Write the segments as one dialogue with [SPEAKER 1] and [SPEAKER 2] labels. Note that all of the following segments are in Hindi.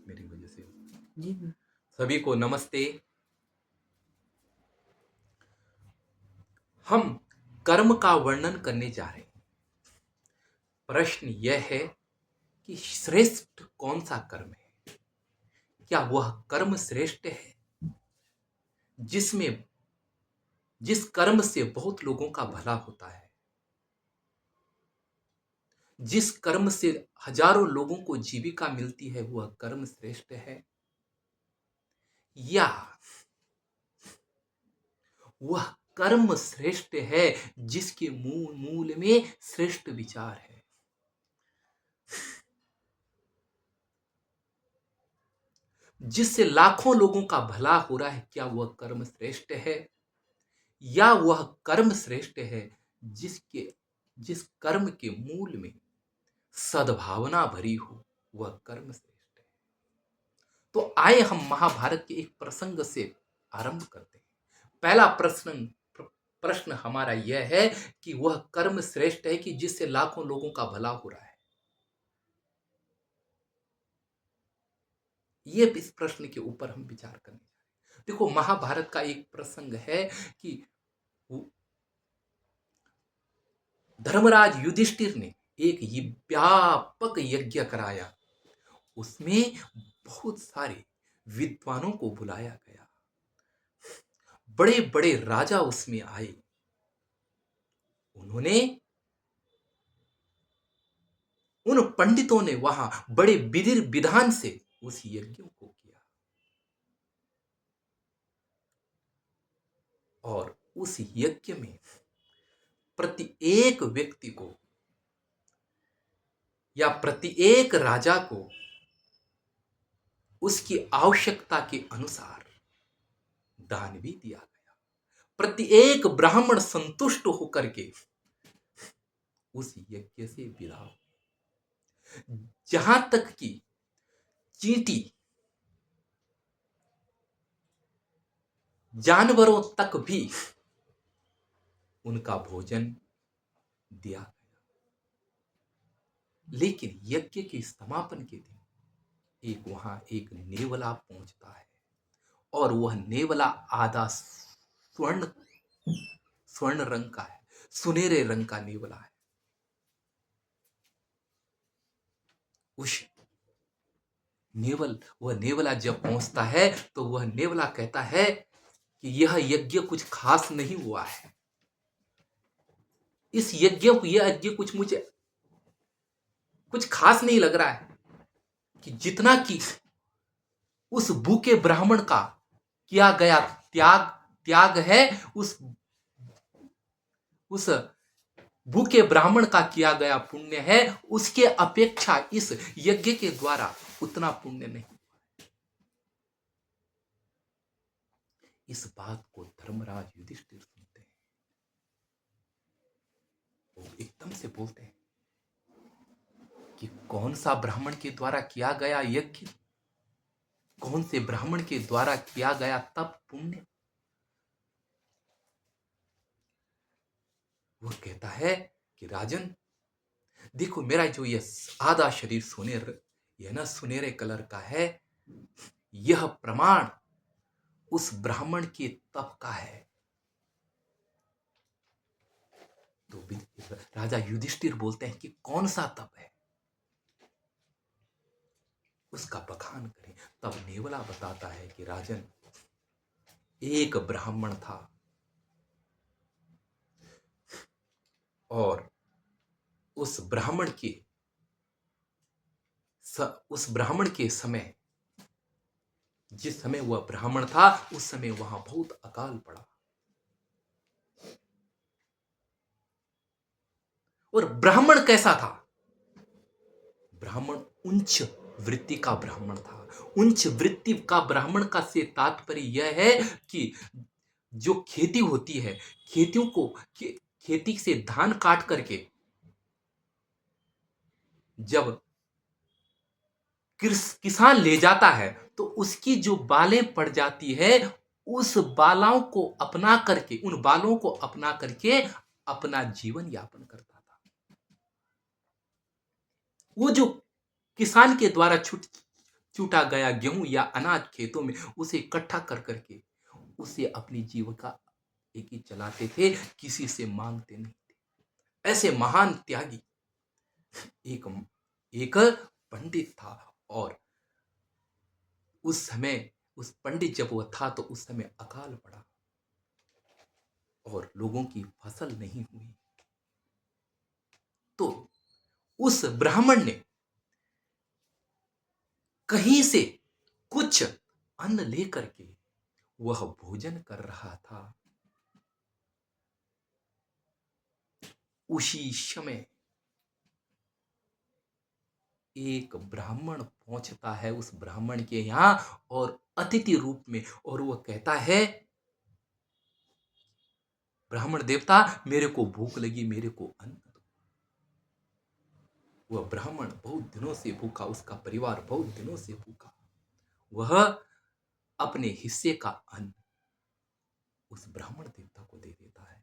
[SPEAKER 1] मेरी वजह से।
[SPEAKER 2] जी।
[SPEAKER 1] सभी को नमस्ते। हम कर्म का वर्णन करने जा रहे हैं। प्रश्न यह है कि श्रेष्ठ कौन सा कर्म है? क्या वह कर्म श्रेष्ठ है जिसमें जिस कर्म से बहुत लोगों का भला होता है, जिस कर्म से हजारों लोगों को जीविका मिलती है, वह कर्म श्रेष्ठ है? या वह कर्म श्रेष्ठ है जिसके मूल में श्रेष्ठ विचार है? जिससे लाखों लोगों का भला हो रहा है, क्या वह कर्म श्रेष्ठ है? या वह कर्म श्रेष्ठ है जिस कर्म के मूल में सद्भावना भरी हो, वह कर्म श्रेष्ठ है? तो आए हम महाभारत के एक प्रसंग से आरंभ करते हैं। पहला प्रश्न हमारा यह है कि वह कर्म श्रेष्ठ है कि जिससे लाखों लोगों का भला हो रहा है। ये इस प्रश्न के ऊपर हम विचार करने जा रहे हैं। देखो, महाभारत का एक प्रसंग है कि धर्मराज युधिष्ठिर ने एक व्यापक यज्ञ कराया। उसमें बहुत सारे विद्वानों को बुलाया गया, बड़े बड़े राजा उसमें आए। उन्होंने उन पंडितों ने वहां बड़े विधि विधान से उस यज्ञ को किया, और उस यज्ञ में प्रत्येक व्यक्ति को या प्रत्येक राजा को उसकी आवश्यकता के अनुसार दान भी दिया गया। प्रत्येक ब्राह्मण संतुष्ट होकर के उस यज्ञ से विदा हुए। जहां तक कि चींटी जानवरों तक भी उनका भोजन दिया गया। लेकिन यज्ञ के समापन के दिन वहां एक नेवला पहुंचता है, और वह नेवला आधा स्वर्ण रंग का है, सुनहरे रंग का नेवला है। वह नेवला जब पहुंचता है तो वह नेवला कहता है कि यह यज्ञ कुछ खास नहीं हुआ है। यह यज्ञ मुझे कुछ खास नहीं लग रहा है, कि जितना कि उस भूखे ब्राह्मण का किया गया त्याग है, उस भूखे ब्राह्मण का किया गया पुण्य है, उसके अपेक्षा इस यज्ञ के द्वारा उतना पुण्य नहीं। इस बात को धर्मराज युधिष्ठिर सुनते हैं। वो एकदम से बोलते हैं कि कौन सा ब्राह्मण के द्वारा किया गया यज्ञ, कौन से ब्राह्मण के द्वारा किया गया तप पुण्य? वो कहता है कि राजन, देखो, मेरा जो ये आधा शरीर सुनहरे कलर का है, यह प्रमाण उस ब्राह्मण के तप का है। तो राजा युधिष्ठिर बोलते हैं कि कौन सा तप है, उसका बखान करें। तब नेवला बताता है कि राजन, एक ब्राह्मण था, और उस ब्राह्मण के समय, जिस समय वह ब्राह्मण था, उस समय वहां बहुत अकाल पड़ा, और ब्राह्मण कैसा था? ब्राह्मण उच्च वृत्ति का ब्राह्मण था। उच्च वृत्ति का ब्राह्मण का से तात्पर्य यह है कि जो खेती होती है, खेती से धान काट करके जब किसान ले जाता है, तो उसकी जो बालें पड़ जाती है, उन बालों को अपना करके अपना जीवन यापन करता था। वो जो किसान के द्वारा छूटा गया गेहूं या अनाज खेतों में उसे इकट्ठा कर करके उसे अपनी जीविका एक ही चलाते थे, किसी से मांगते नहीं थे। ऐसे महान त्यागी एक एक पंडित था, और उस समय उस पंडित जब वह था तो उस समय अकाल पड़ा और लोगों की फसल नहीं हुई। तो उस ब्राह्मण ने कहीं से कुछ अन्न लेकर के वह भोजन कर रहा था। उसी समय एक ब्राह्मण पहुंचता है उस ब्राह्मण के यहां, और अतिथि रूप में, और वह कहता है, ब्राह्मण देवता मेरे को भूख लगी, मेरे को अन्न दो। वह ब्राह्मण बहुत दिनों से भूखा, उसका परिवार बहुत दिनों से भूखा, वह अपने हिस्से का अन्न उस ब्राह्मण देवता को दे देता है।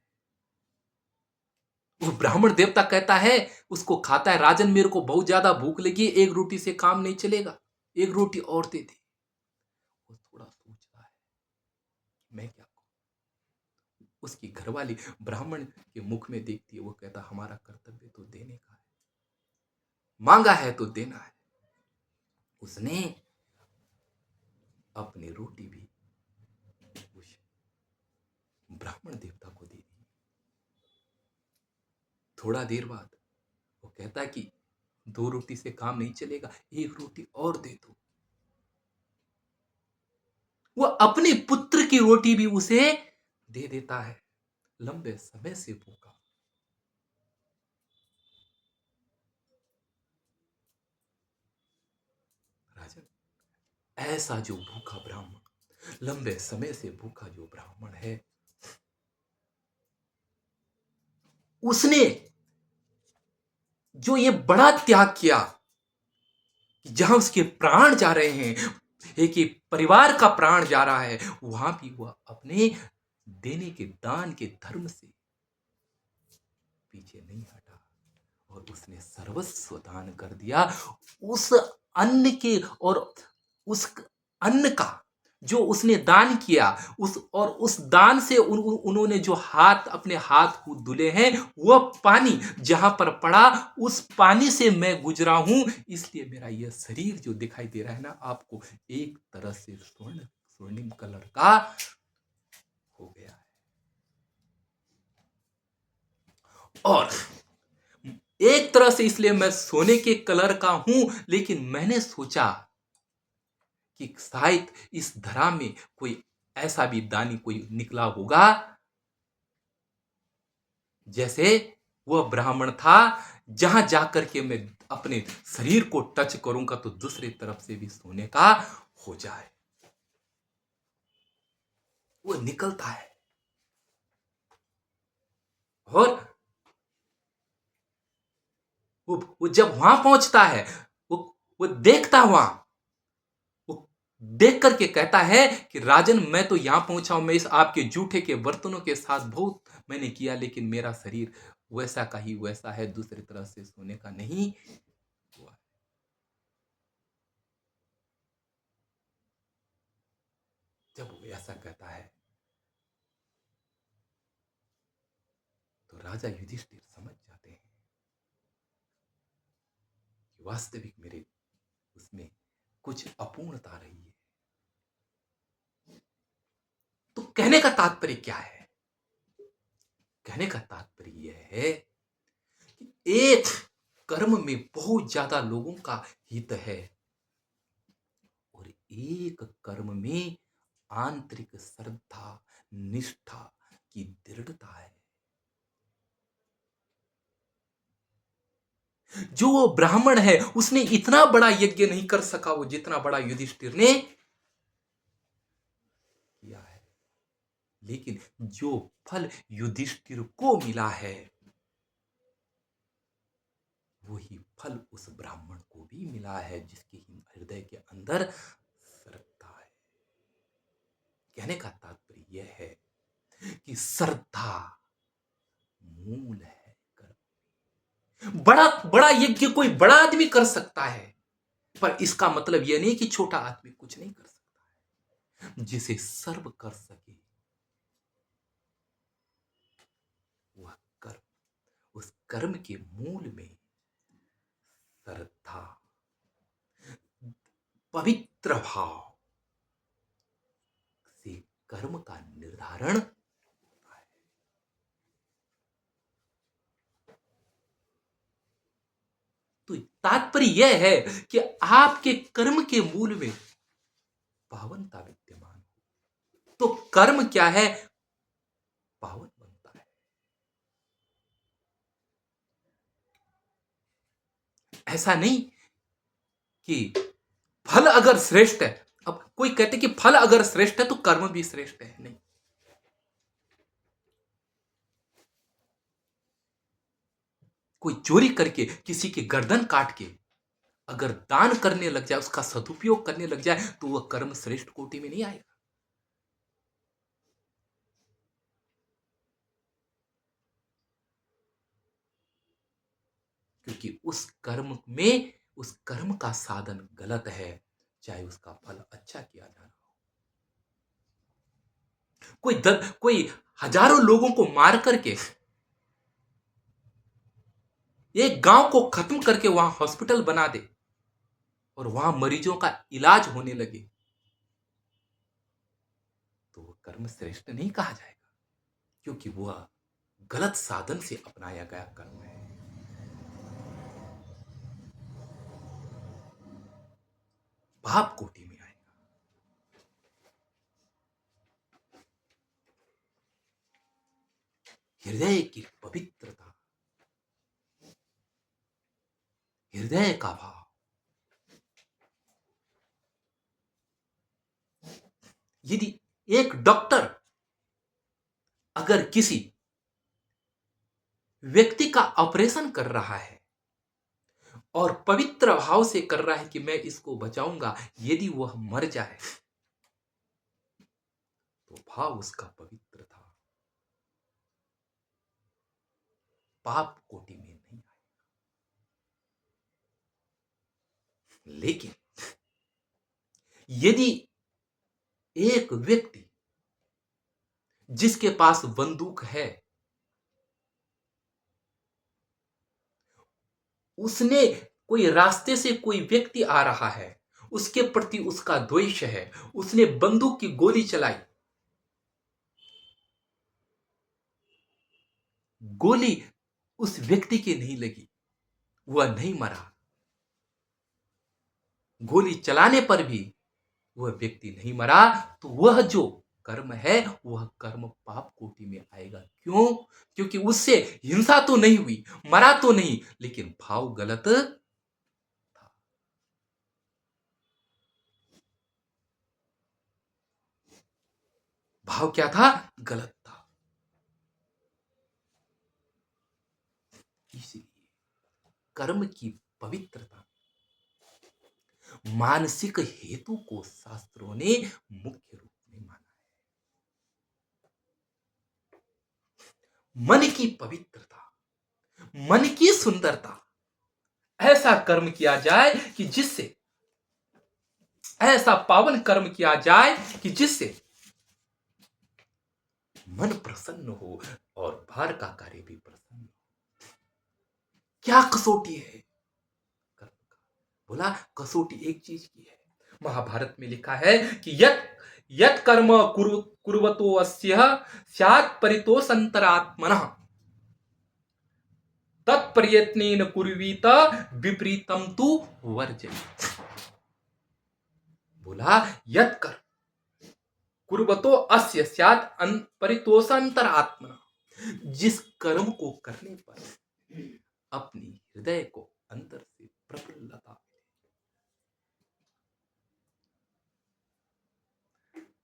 [SPEAKER 1] वो ब्राह्मण देवता कहता है, उसको खाता है, राजन मेरे को बहुत ज्यादा भूख लगी, एक रोटी से काम नहीं चलेगा, एक रोटी और दे दे। वो थोड़ा सोचता है, मैं क्या करूं। उसकी घरवाली ब्राह्मण के मुख में देखती है, वो कहता हमारा कर्तव्य तो देने का है, मांगा है तो देना है। उसने अपनी रोटी भी उस ब्राह्मण देवता को दे दी। थोड़ा देर बाद वो कहता है कि दो रोटी से काम नहीं चलेगा, एक रोटी और दे दो। वो अपने पुत्र की रोटी भी उसे दे देता है, लंबे समय से भूखा। राजन, ऐसा जो भूखा ब्राह्मण, लंबे समय से भूखा जो ब्राह्मण है, उसने जो ये बड़ा त्याग किया, जहां उसके प्राण जा रहे हैं, एक ही परिवार का प्राण जा रहा है, वहां भी वह अपने देने के दान के धर्म से पीछे नहीं हटा, और उसने सर्वस्व दान कर दिया। उस अन्न के, और उस अन्न का जो उसने दान किया, उस दान से उन्होंने जो हाथ, अपने हाथ धुले हैं, वह पानी जहां पर पड़ा, उस पानी से मैं गुजरा हूं, इसलिए मेरा यह शरीर जो दिखाई दे रहा है ना आपको, एक तरह से स्वर्णिम कलर का हो गया है। और एक तरह से इसलिए मैं सोने के कलर का हूं, लेकिन मैंने सोचा कि शायद इस धरा में कोई ऐसा भी दानी कोई निकला होगा, जैसे वह ब्राह्मण था, जहां जाकर के मैं अपने शरीर को टच करूंगा तो दूसरी तरफ से भी सोने का हो जाए। वो निकलता है, और वो जब वहां पहुंचता है, वो वो देखता, वहां वो देख करके कहता है कि राजन मैं तो यहां पहुंचा हूं, मैं इस आपके जूठे के बर्तनों के साथ बहुत मैंने किया, लेकिन मेरा शरीर वैसा का ही वैसा है, दूसरी तरह से सोने का नहीं हुआ। जब वो ऐसा कहता है तो राजा युधिष्ठिर समझ जाते हैं कि वास्तविक मेरे उसमें कुछ अपूर्णता रही है। तो कहने का तात्पर्य क्या है? कहने का तात्पर्य यह है कि एक कर्म में बहुत ज्यादा लोगों का हित है, और एक कर्म में आंतरिक श्रद्धा, निष्ठा की दृढ़ता है। जो वो ब्राह्मण है, उसने इतना बड़ा यज्ञ नहीं कर सका वो जितना बड़ा युधिष्ठिर ने किया है, लेकिन जो फल युधिष्ठिर को मिला है, वही फल उस ब्राह्मण को भी मिला है, जिसके हृदय के अंदर श्रद्धा है। कहने का तात्पर्य यह है कि श्रद्धा मूल है कर्म। बड़ा बड़ा यज्ञ कोई बड़ा आदमी कर सकता है, पर इसका मतलब यह नहीं कि छोटा आदमी कुछ नहीं कर सकता। जिसे सर्व कर सके वह कर्म, उस कर्म के मूल में श्रद्धा, पवित्र भाव से कर्म का निर्धारण होता है। तो तात्पर्य यह है कि आपके कर्म के मूल में पावनता विद्यमान हो तो कर्म क्या है, पावन बनता है। ऐसा नहीं कि फल अगर श्रेष्ठ है, अब कोई कहते कि फल अगर श्रेष्ठ है तो कर्म भी श्रेष्ठ है, नहीं। कोई चोरी करके किसी की गर्दन काट के अगर दान करने लग जाए, उसका सदुपयोग करने लग जाए, तो वह कर्म श्रेष्ठ कोटि में नहीं आएगा। क्योंकि उस कर्म का साधन गलत है, चाहे उसका फल अच्छा किया जा रहा हो। कोई हजारों लोगों को मार करके एक गांव को खत्म करके वहां हॉस्पिटल बना दे और वहां मरीजों का इलाज होने लगे, तो वह कर्म श्रेष्ठ नहीं कहा जाएगा, क्योंकि वह गलत साधन से अपनाया गया कर्म है। पाप कोटि में आएगा। हृदय की पवित्रता, हृदय का भाव, यदि एक डॉक्टर अगर किसी व्यक्ति का ऑपरेशन कर रहा है और पवित्र भाव से कर रहा है कि मैं इसको बचाऊंगा, यदि वह मर जाए तो भाव उसका पवित्र था, पाप कोटि में नहीं आएगा। लेकिन यदि एक व्यक्ति जिसके पास बंदूक है, उसने कोई रास्ते से कोई व्यक्ति आ रहा है, उसके प्रति उसका द्वेष है, उसने बंदूक की गोली चलाई, गोली उस व्यक्ति के नहीं लगी, वह नहीं मरा, गोली चलाने पर भी वह व्यक्ति नहीं मरा, तो वह जो कर्म है वह कर्म पाप कोटि में आएगा। क्यों? क्योंकि उससे हिंसा तो नहीं हुई, मरा तो नहीं, लेकिन भाव गलत था। भाव क्या था? गलत था। इसलिए कर्म की पवित्रता, मानसिक हेतु को शास्त्रों ने मुख्य रूप में माना है। मन की पवित्रता, मन की सुंदरता, ऐसा कर्म किया जाए कि जिससे, ऐसा पावन कर्म किया जाए कि जिससे मन प्रसन्न हो और बाहर का कार्य भी प्रसन्न हो। क्या कसौटी है कर्म का? बोला कसौटी एक चीज की है। महाभारत में लिखा है कि यत यत कर्म कुर्वतो अस्य स्यात् परितोषांतरात्मनः तत्प्रयत्नेन कुर्वीत विपरीतम तु वर्जयेत्। बोला यत कर्म कुर्वतो अस्य स्यात् परितोषांतरात्मनः, जिस कर्म को करने पर अपनी हृदय को अंदर से प्रफुल्लता,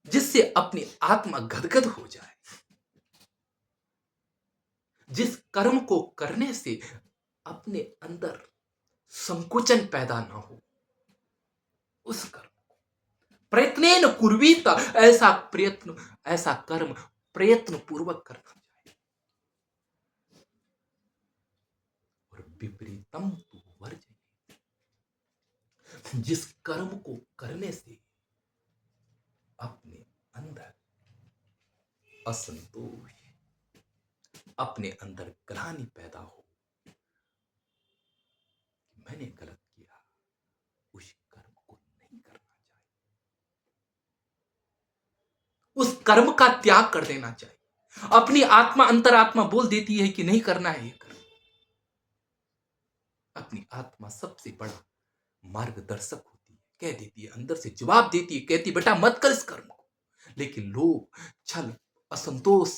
[SPEAKER 1] जिससे अपनी आत्मा गदगद हो जाए, जिस कर्म को करने से अपने अंदर संकोचन पैदा ना हो, उस कर्म को प्रयत्नेन कुर्वीत, ऐसा प्रयत्न, ऐसा कर्म प्रयत्न पूर्वक करना चाहिए। और विपरीतम तु वर्जयेत्, जिस कर्म को करने से अपने अंदर असंतोष, अपने अंदर ग्लानि पैदा हो, मैंने गलत किया, उस कर्म को नहीं करना चाहिए, उस कर्म का त्याग कर देना चाहिए। अपनी आत्मा, अंतरात्मा बोल देती है कि नहीं करना है ये कर्म। अपनी आत्मा सबसे बड़ा मार्गदर्शक होती है, कह देती है, अंदर से जवाब देती है, कहती बेटा मत कर इस कर्म को। लेकिन लोग, छल, असंतोष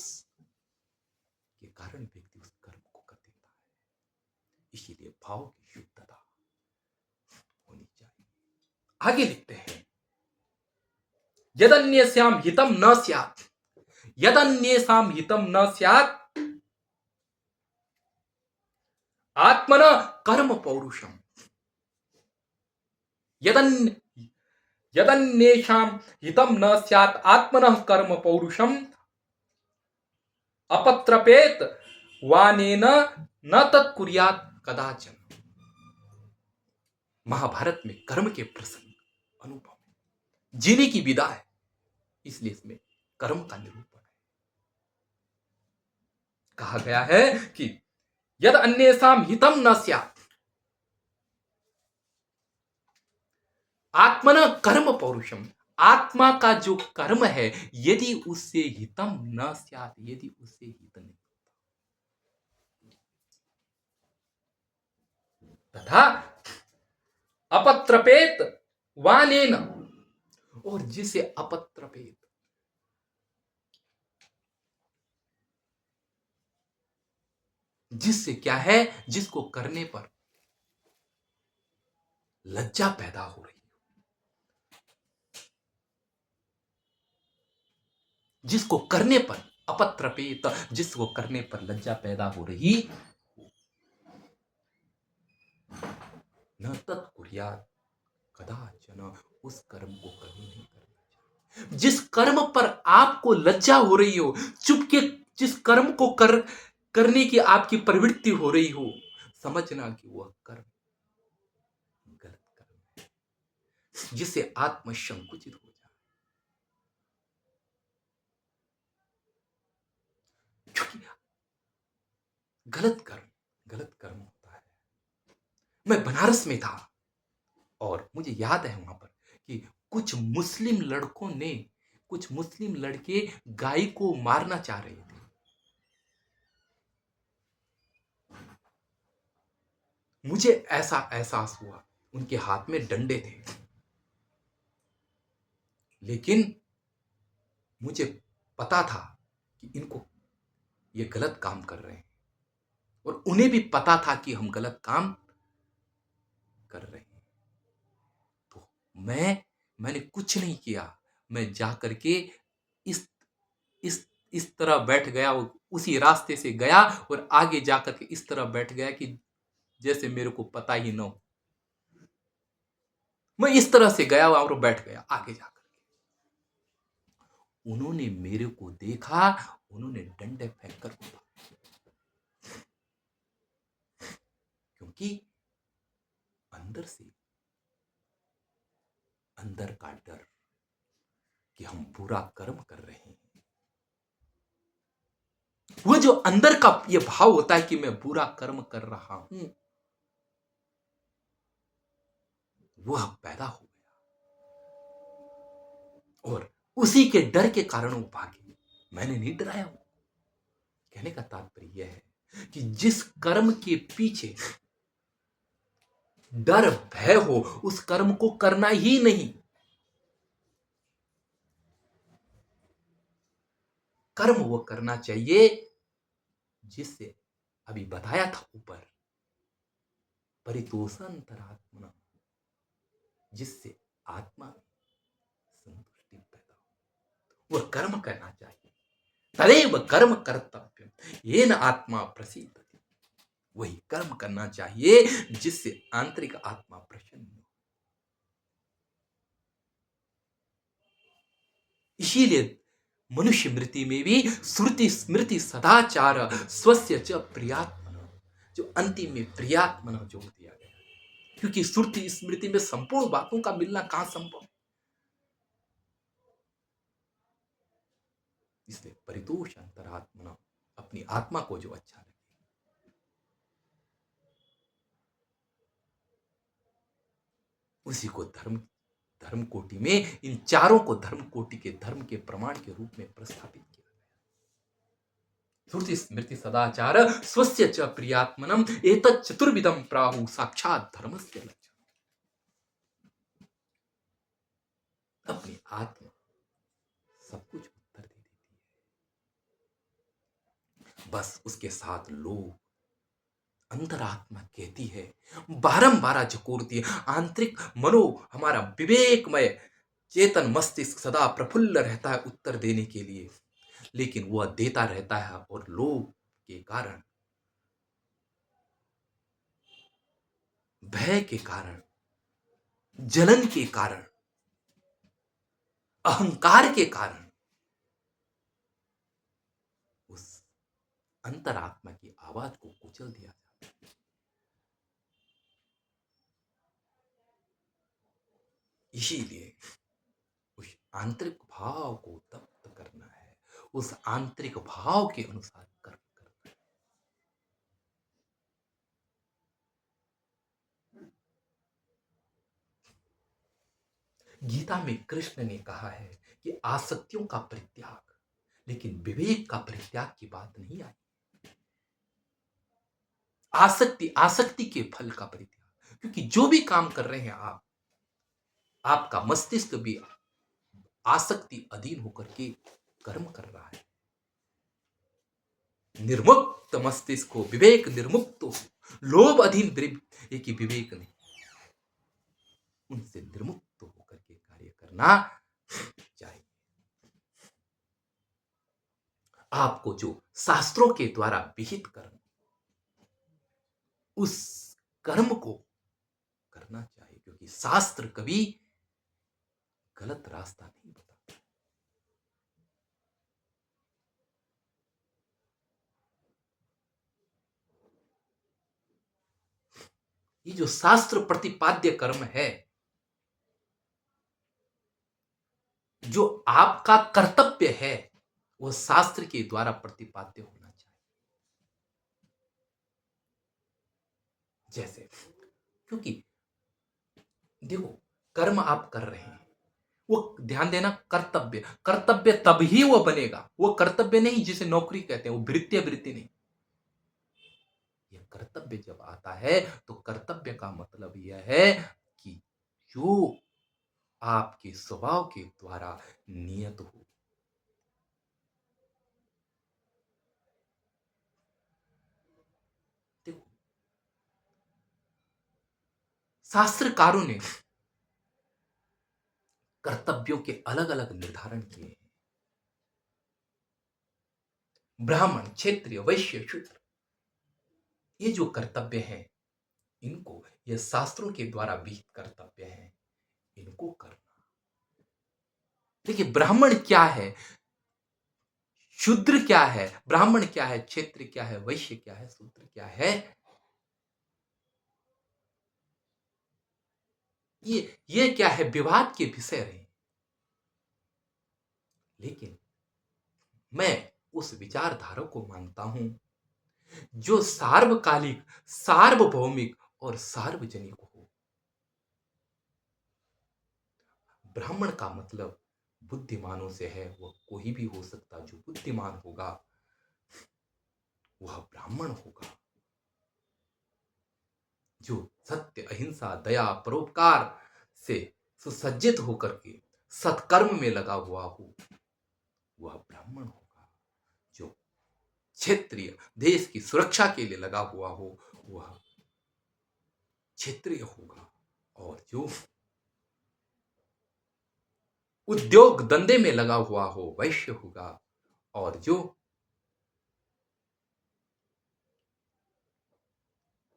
[SPEAKER 1] के कारण व्यक्ति उस कर्म को कर देता है। इसीलिए भाव की शुद्धता होनी चाहिए। आगे लिखते हैं, यदन्येषां हितं न स्यात्, यदन्येषां हितं न स्यात् आत्मनः कर्म पौरुषम, यदन्येषां हितं न स्यात् आत्मनः कर्म पौरुषम अपत्रपेत वानेन न तत्कुर्यात् कदाचन। महाभारत में कर्म के प्रसंग, अनुभव, जीने की विदा है, इसलिए इसमें कर्म का निरूपण है। कहा गया है कि यद अन्येषां हितं न स्यात् आत्मना कर्म पौरुषम, आत्मा का जो कर्म है यदि उससे हितम न स्यात्, यदि उससे हित नहीं तथा अपत्रपेत वानेन, और जिसे अपत्रपेत, जिससे क्या है, जिसको करने पर लज्जा पैदा हो रही, जिसको करने पर अपत्रपेत, जिसको करने पर लज्जा पैदा हो रही, न तत्कुर्यात् कदाचन, उस कर्म को कभी नहीं करना चाहिए। जिस कर्म पर आपको लज्जा हो रही हो, चुपके जिस कर्म को करने की आपकी प्रवृत्ति हो रही हो, समझना कि वह कर्म गलत कर्म है, जिससे आत्म संकुचित हो जाए। क्योंकि गलत कर्म होता है। मैं बनारस में था और मुझे याद है वहां पर कि कुछ मुस्लिम लड़के गाय को मारना चाह रहे थे। मुझे ऐसा एहसास हुआ, उनके हाथ में डंडे थे, लेकिन मुझे पता था कि इनको ये गलत काम कर रहे हैं, और उन्हें भी पता था कि हम गलत काम कर रहे हैं। तो मैंने कुछ नहीं किया, मैं जा करके इस इस इस तरह बैठ गया, उसी रास्ते से गया और आगे जाकर के इस तरह बैठ गया कि जैसे मेरे को पता ही न हो। मैं इस तरह से गया और बैठ गया आगे जाकर के। उन्होंने मेरे को देखा, उन्होंने डंडे फेंक कर उठाया, क्योंकि अंदर का डर कि हम बुरा कर्म कर रहे हैं, वो जो अंदर का ये भाव होता है कि मैं बुरा कर्म कर रहा हूं, वह पैदा हो गया, और उसी के डर के कारण वो भागे। मैंने नहीं डराया हूं। कहने का तात्पर्य यह है कि जिस कर्म के पीछे डर, भय हो, उस कर्म को करना ही नहीं। कर्म वो करना चाहिए जिससे अभी बताया था ऊपर, परितोषांतरात्मना, जिससे आत्मा में संतुष्टि पैदा हो, वह कर्म करना चाहिए। तदेव कर्म कर्तव्य येन आत्मा प्रसीदति, वही कर्म करना चाहिए जिससे आंतरिक आत्मा प्रसन्न हो। इसीलिए मनुष्य मृत्यु में भी श्रुति स्मृति सदाचार स्वस्य च प्रियात्मन, जो अंतिम में प्रियात्मन जोड़ दिया गया, क्योंकि श्रुति स्मृति में संपूर्ण बातों का मिलना कहां संभव है। इसलिए परितोष अंतरात्मना, अपनी आत्मा को जो अच्छा लगे उसी को धर्म धर्म कोटि में, इन चारों को धर्म कोटि के धर्म के प्रमाण के रूप में प्रस्थापित किया। श्रुति स्मृति सदाचार स्वस्य च प्रियात्मनम एतत् चतुर्विधम प्राहु साक्षात धर्मस्य लक्षणम। अपनी आत्मा सब कुछ उत्तर दे देती है, बस उसके साथ लोग अंतरात्मा कहती है, बारंबार झकोरती है। आंतरिक मनो, हमारा विवेकमय चेतन मस्तिष्क सदा प्रफुल्ल रहता है उत्तर देने के लिए, लेकिन वह देता रहता है और लोभ के कारण, भय के कारण, जलन के कारण, अहंकार के कारण उस अंतरात्मा की आवाज को कुचल दिया जाता है। इसीलिए उस आंतरिक भाव को तप्त करना है, उस आंतरिक भाव के अनुसार कर्म करना है। गीता में कृष्ण ने कहा है कि आसक्तियों का परित्याग, लेकिन विवेक का परित्याग की बात नहीं आई। आसक्ति के फल का परित्याग, क्योंकि जो भी काम कर रहे हैं आप, आपका मस्तिष्क भी आसक्ति अधीन होकर के कर्म कर रहा है। निर्मुक्त मस्तिष्क को, विवेक निर्मुक्त हो, लोभ अधीन एक ही विवेक नहीं, उनसे निर्मुक्त होकर के कार्य करना चाहिए। आपको जो शास्त्रों के द्वारा विहित कर्म, उस कर्म को करना चाहिए, क्योंकि शास्त्र कभी गलत रास्ता नहीं बताता। ये जो शास्त्र प्रतिपाद्य कर्म है, जो आपका कर्तव्य है, वो शास्त्र के द्वारा प्रतिपाद्य होना चाहिए। जैसे, क्योंकि देखो, कर्म आप कर रहे हैं, वो ध्यान देना, कर्तव्य कर्तव्य तभी वो बनेगा। वो कर्तव्य नहीं जिसे नौकरी कहते हैं, वो वृत्ति नहीं। यह कर्तव्य जब आता है तो कर्तव्य का मतलब यह है कि जो आपके स्वभाव के द्वारा नियत हो। देखो, शास्त्रकारों ने कर्तव्यों के अलग अलग निर्धारण किए हैं। ब्राह्मण, क्षत्रिय, वैश्य, शूद्र, ये जो कर्तव्य हैं, इनको, ये शास्त्रों के द्वारा विहित कर्तव्य हैं, इनको करना। देखिए, ब्राह्मण क्या है, शूद्र क्या है, ब्राह्मण क्या है, क्षेत्र क्या है, वैश्य क्या है, शूद्र क्या है, ये क्या है, विवाद के विषय रहे। लेकिन मैं उस विचारधारा को मानता हूं जो सार्वकालिक, सार्वभौमिक और सार्वजनिक हो। ब्राह्मण का मतलब बुद्धिमानों से है, वह कोई भी हो सकता, जो बुद्धिमान होगा वह ब्राह्मण होगा। जो सत्य, अहिंसा, दया, परोपकार से सुसज्जित होकर के सत्कर्म में लगा हुआ हो, वह ब्राह्मण होगा। जो क्षेत्रीय, देश की सुरक्षा के लिए लगा हुआ हो, वह क्षेत्रीय होगा। और जो उद्योग धंधे में लगा हुआ हो, वैश्य होगा। और जो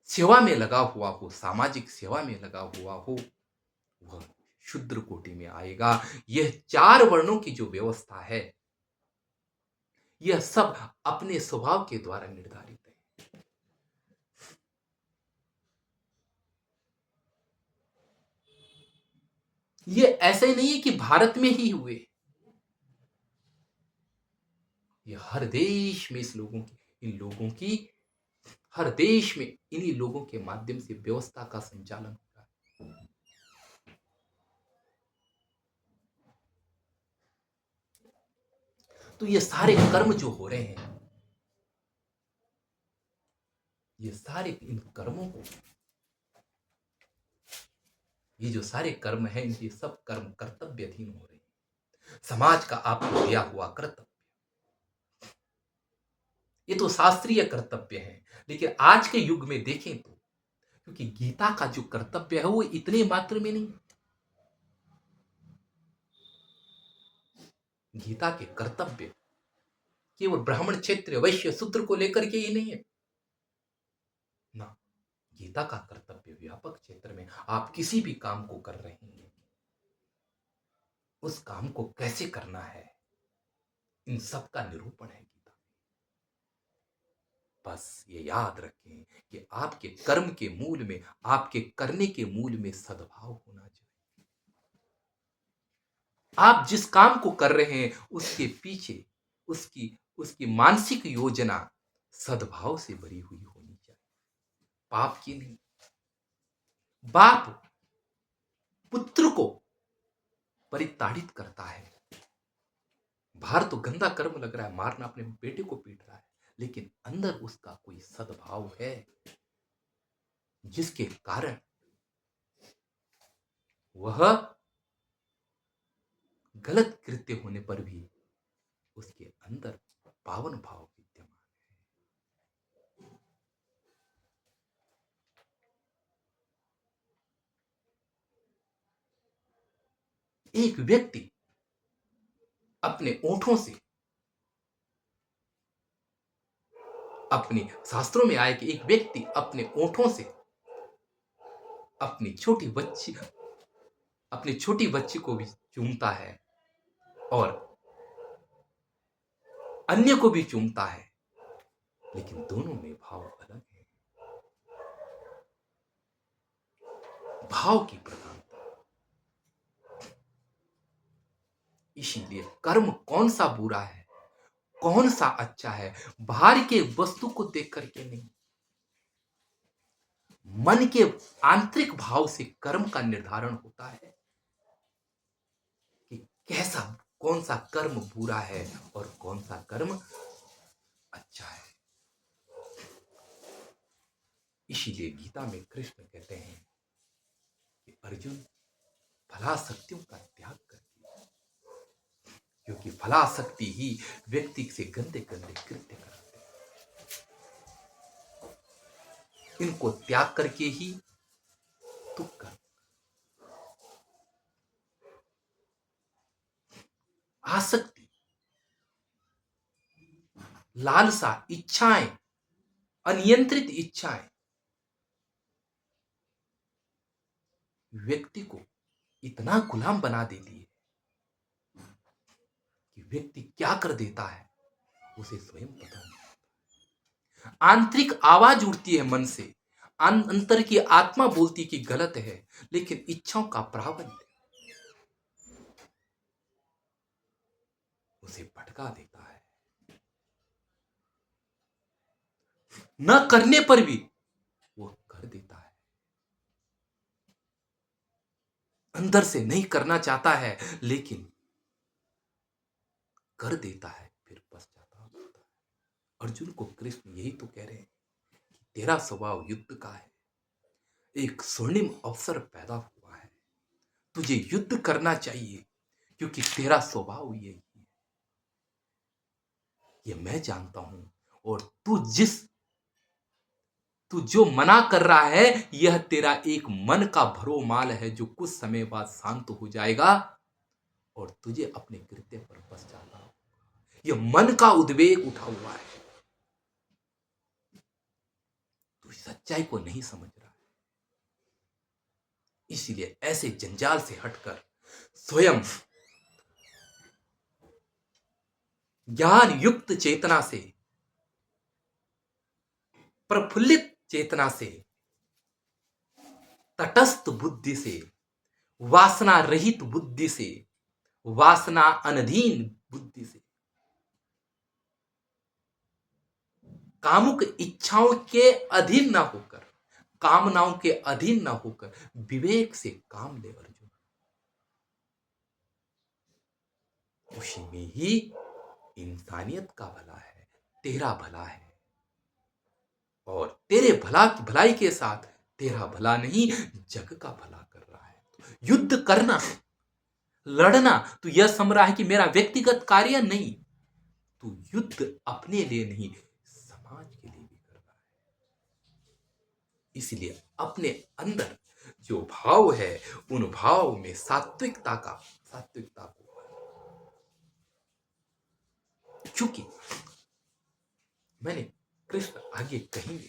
[SPEAKER 1] सेवा में लगा हुआ हो, सामाजिक सेवा में लगा हुआ हो, वह शूद्र कोटि में आएगा। यह चार वर्णों की जो व्यवस्था है, यह सब अपने स्वभाव के द्वारा निर्धारित है। ये ऐसे ही नहीं है कि भारत में ही हुए, ये हर देश में इन लोगों की हर देश में इन्हीं लोगों के माध्यम से व्यवस्था का संचालन हो रहा है। तो ये सारे कर्म जो हो रहे हैं, ये सारे इन कर्मों को, ये जो सारे कर्म हैं, इनके सब कर्म कर्तव्यधीन हो रहे हैं। समाज का आपको दिया हुआ कर्तव्य, ये तो शास्त्रीय कर्तव्य है। लेकिन आज के युग में देखें तो, क्योंकि गीता का जो कर्तव्य है वो इतने मात्र में नहीं, गीता के कर्तव्य केवल ब्राह्मण क्षेत्र वैश्य शूद्र को लेकर के ही नहीं है ना। गीता का कर्तव्य व्यापक क्षेत्र में, आप किसी भी काम को कर रहे हैं, उस काम को कैसे करना है, इन सब का निरूपण है गीता। बस ये याद रखें कि आपके कर्म के मूल में, आपके करने के मूल में सद्भाव होना चाहिए। आप जिस काम को कर रहे हैं उसके पीछे उसकी उसकी मानसिक योजना सद्भाव से भरी हुई होनी चाहिए, पाप की नहीं। बाप पुत्र को परिताड़ित करता है, बाहर तो गंदा कर्म लग रहा है, मारना, अपने बेटे को पीट रहा है, लेकिन अंदर उसका कोई सद्भाव है जिसके कारण वह गलत कृत्य होने पर भी उसके अंदर पावन भाव विद्यमान है। एक व्यक्ति अपने ओंठों से, अपने शास्त्रों में आए कि एक व्यक्ति अपने ओंठों से अपनी छोटी बच्ची अपनी छोटी बच्ची को भी चूमता है और अन्य को भी चूमता है, लेकिन दोनों में भाव अलग है। भाव की प्रधानता। इसीलिए कर्म कौन सा बुरा है, कौन सा अच्छा है, बाहर के वस्तु को देख करके नहीं, मन के आंतरिक भाव से कर्म का निर्धारण होता है कि कैसा, कौन सा कर्म बुरा है और कौन सा कर्म अच्छा है। इसीलिए गीता में कृष्ण कहते हैं कि अर्जुन, फलाशक्तियों का त्याग करके, क्योंकि फलाशक्ति ही व्यक्ति से गंदे गंदे कृत्य कराते हैं। इनको त्याग करके ही तू कर। आसक्ति, लालसा, इच्छाएं, अनियंत्रित इच्छाएं व्यक्ति को इतना गुलाम बना देती है कि व्यक्ति क्या कर देता है उसे स्वयं पता नहीं। आंतरिक आवाज उठती है मन से, अंतर की आत्मा बोलती कि गलत है, लेकिन इच्छाओं का प्राबल्य उसे भटका देता है। न करने पर भी वो कर देता है, अंदर से नहीं करना चाहता है लेकिन कर देता है, फिर पश्चाताप होता है। अर्जुन को कृष्ण यही तो कह रहे हैं कि तेरा स्वभाव युद्ध का है, एक स्वर्णिम अवसर पैदा हुआ है, तुझे युद्ध करना चाहिए, क्योंकि तेरा स्वभाव यही है। ये मैं जानता हूं, और तू जो मना कर रहा है, यह तेरा एक मन का भरोमाल है जो कुछ समय बाद शांत हो जाएगा और तुझे अपने कृत्य पर पछताना। यह मन का उद्वेग उठा हुआ है, तू सच्चाई को नहीं समझ रहा है। इसीलिए ऐसे जंजाल से हटकर स्वयं ज्ञान युक्त चेतना से, प्रफुल्लित चेतना से, तटस्थ बुद्धि से वासना रहित बुद्धि से, वासना अनधीन बुद्धि से, कामुक इच्छाओं के अधीन ना होकर, कामनाओं के अधीन ना होकर विवेक से काम ले अर्जुन। उसी में ही इंसानियत का भला है, तेरा भला है। और तेरे भलाई के साथ तेरा भला नहीं, जग का भला कर रहा है। युद्ध करना, लड़ना, तू यह समझ रहा है कि मेरा व्यक्तिगत कार्य नहीं, तू युद्ध अपने लिए नहीं, समाज के लिए भी कर रहा है। इसलिए अपने अंदर जो भाव है, उन भाव में सात्विकता को, क्योंकि मैंने कृष्ण आगे कहेंगे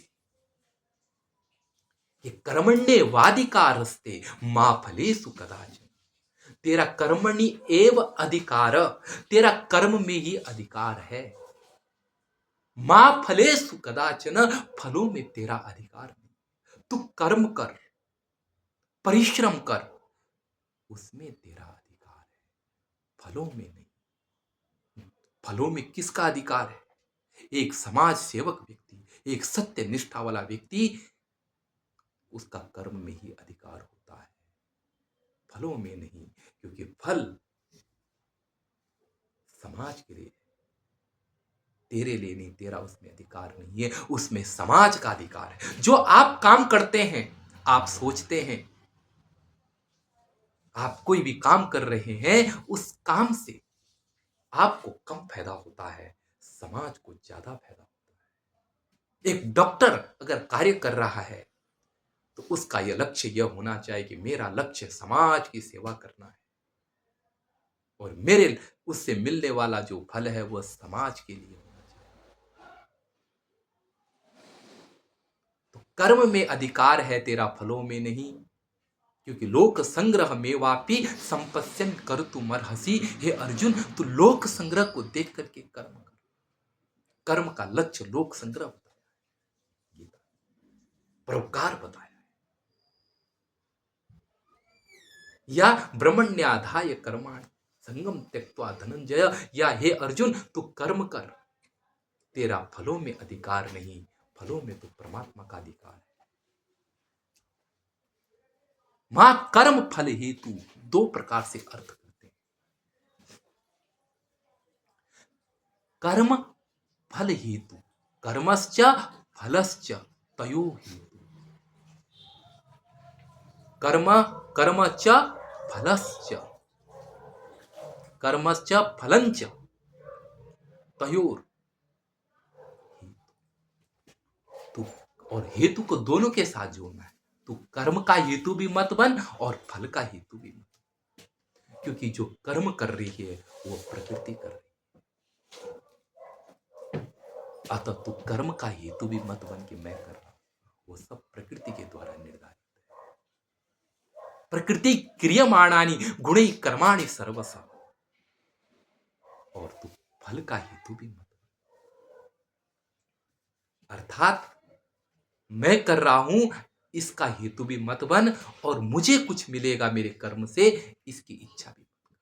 [SPEAKER 1] कि कर्मण्येवाधिकारस्ते मा फलेषु कदाचन। तेरा कर्मणि एव अधिकार, तेरा कर्म में ही अधिकार है। मा फलेषु कदाचन, फलों में तेरा अधिकार नहीं। तू कर्म कर, परिश्रम कर, उसमें तेरा अधिकार है, फलों में नहीं। फलों में किसका अधिकार है? एक समाज सेवक व्यक्ति, एक सत्य निष्ठा वाला व्यक्ति, उसका कर्म में ही अधिकार होता है, फलों में नहीं। क्योंकि फल समाज के लिए, तेरे लिए नहीं, तेरा उसमें अधिकार नहीं है, उसमें समाज का अधिकार है। जो आप काम करते हैं, आप सोचते हैं, आप कोई भी काम कर रहे हैं, उस काम से आपको कम फायदा होता है, समाज को ज्यादा फायदा होता है। एक डॉक्टर अगर कार्य कर रहा है तो उसका यह लक्ष्य यह होना चाहिए कि मेरा लक्ष्य समाज की सेवा करना है, और मेरे उससे मिलने वाला जो फल है वह समाज के लिए होना चाहिए। तो कर्म में अधिकार है तेरा, फलों में नहीं। क्योंकि लोक संग्रह में वापी संपत्स्यन कर तुम अर्हसी। हे अर्जुन, तू लोक संग्रह को देख करके कर्म कर। कर्म का लक्ष्य लोक संग्रह बताया है, गीता परोपकार बताया है। या ब्रह्मण्याधाय कर्माणि संगम त्यक्त्वा धनंजय, या हे अर्जुन तू कर्म कर, तेरा फलों में अधिकार नहीं, फलों में तो परमात्मा का अधिकार है। मां कर्म फल हेतु दो प्रकार से अर्थ करते हैं। कर्म फल हेतु, कर्मश्च फलश्च तयो हेतु। कर्म कर्मच फलश्च, कर्मश्च फलंच तयोर। तू और हेतु को दोनों के साथ जोड़ना है। तू कर्म का हेतु भी मत बन और फल का हेतु भी मत बन। क्योंकि जो कर्म कर रही है वो प्रकृति कर रही है। अतः तू कर्म का हेतु भी मत बन कि मैं कर रहा हूं, वो सब प्रकृति के द्वारा निर्धारित है। प्रकृति क्रियमाणानि गुणैः कर्माणि सर्वशः। और तू फल का हेतु भी मत बन। अर्थात मैं कर रहा हूं इसका हेतु भी मत बन, और मुझे कुछ मिलेगा मेरे कर्म से इसकी इच्छा भी मत कर।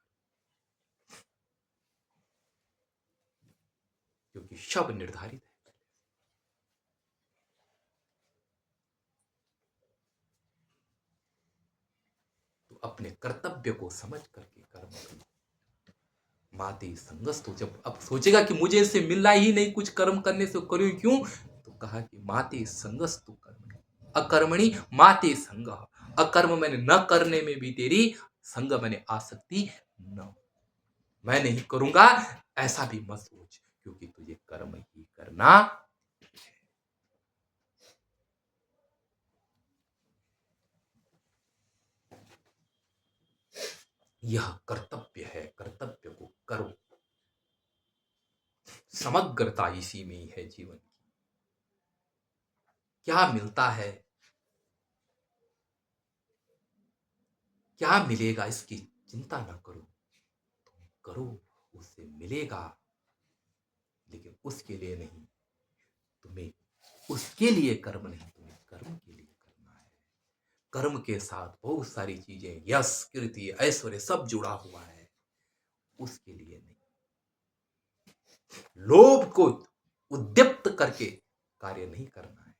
[SPEAKER 1] क्योंकि शब निर्धारित है। तो अपने कर्तव्य को समझ करके कर्म करो। माते संगस्तु, जब अब सोचेगा कि मुझे इससे मिलना ही नहीं, कुछ कर्म करने से करूं क्यों, तो कहा कि माते संगस्तु कर्मणि अकर्मणि माते संग। अकर्म मैंने न करने में भी तेरी संग मैंने आसक्ति न, मैं नहीं करूंगा ऐसा भी मत सोच, क्योंकि तुझे कर्म ही करना। यह कर्तव्य है, कर्तव्य को करो। समग्रता इसी में ही है जीवन की। क्या मिलता है, क्या मिलेगा इसकी चिंता ना करो, तुम करो, उससे मिलेगा। लेकिन उसके लिए नहीं, तुम्हें उसके लिए कर्म नहीं, तुम्हें कर्म के लिए करना है। कर्म के साथ बहुत सारी चीजें, यश, कीर्ति, ऐश्वर्य सब जुड़ा हुआ है, उसके लिए नहीं। लोभ को उद्दीप्त करके कार्य नहीं करना है,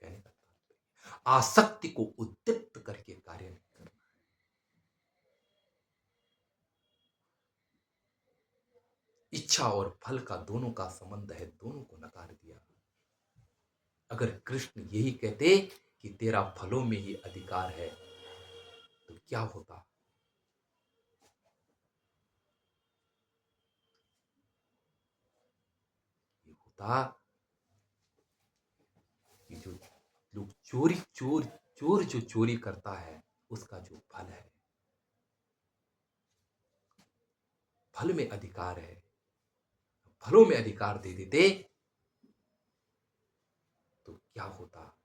[SPEAKER 1] कहने का तात्पर्य आसक्ति को उद्दीप्त करके कार्य नहीं करना। इच्छा और फल का दोनों का संबंध है, दोनों को नकार दिया। अगर कृष्ण यही कहते कि तेरा फलों में ही अधिकार है तो क्या होता? ये होता कि जो लोग चोर जो चोरी करता है उसका जो फल है, फल में अधिकार है, फलों में अधिकार दे देते तो क्या होता?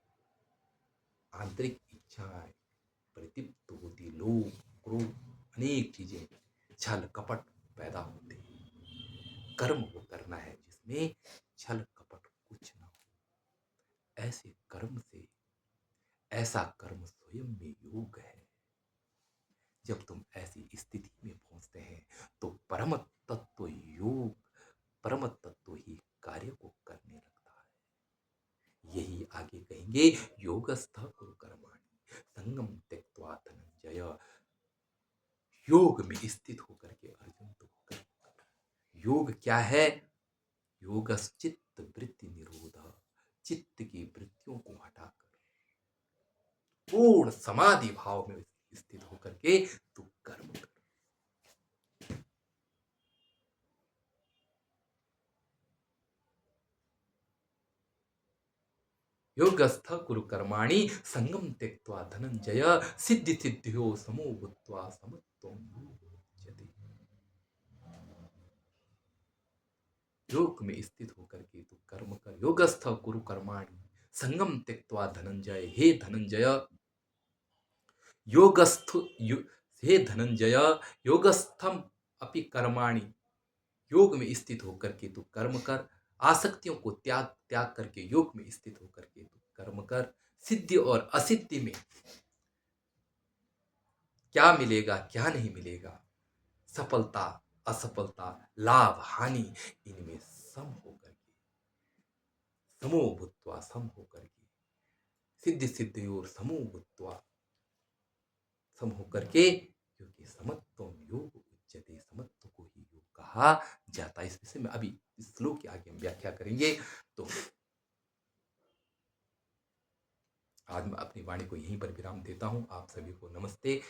[SPEAKER 1] आंतरिक इच्छाएं प्रतिप्त होती, लोभ, क्रोध, अनेक चीजें, छल कपट पैदा होते। कर्म वो करना है जिसमें छल कपट कुछ ना हो। ऐसे कर्म से, ऐसा कर्म स्वयं में योग है। जब तुम ऐसी स्थिति में पहुंचते हैं तो परम तत्व योग, परम तत्व ही कार्य को करने लगता है। यही आगे कहेंगे, योगस्थ कुरु कर्माणि संगम त्यक्त्वा धनंजय। योग में स्थित होकर के अर्जुन तो कर्म कर। योग क्या है? योगश्चित्त वृत्ति निरोध, चित्त की वृत्तियों को हटाकर पूर्ण समाधि भाव में स्थित होकर के तू कर्म कर। योगस्थ कुरु कर्माणि संगम त्यक्त्वा धनंजय सिद्धि सिद्धियो समो भूत्वा समत्वं योगमुच्यते। योग में स्थित होकर के तू कर्म कर। योगस्थ कुरु कर्माणि संगम त्यक्त्वा धनंजय। हे धनंजय, योगस्थ हे धनंजय, योगस्थम अपि कर्माणि, योग में स्थित होकर के तू कर्म कर। आसक्तियों को त्याग त्याग करके योग में स्थित होकर के तू कर्म कर। सिद्धि और असिद्धि में क्या मिलेगा क्या नहीं मिलेगा, सफलता असफलता, लाभ हानि, इनमें सम होकर के, समो भूत्वा, सम होकर के, सिद्धि सिद्धि और समो भूत्वा, सम होकर के, क्योंकि समत्व योग उच्यते, समत्व को ही योग कहा जाता है। इस विषय में अभी इस श्लोक के आगे हम व्याख्या करेंगे। तो आज मैं अपनी वाणी को यहीं पर विराम देता हूं। आप सभी को नमस्ते।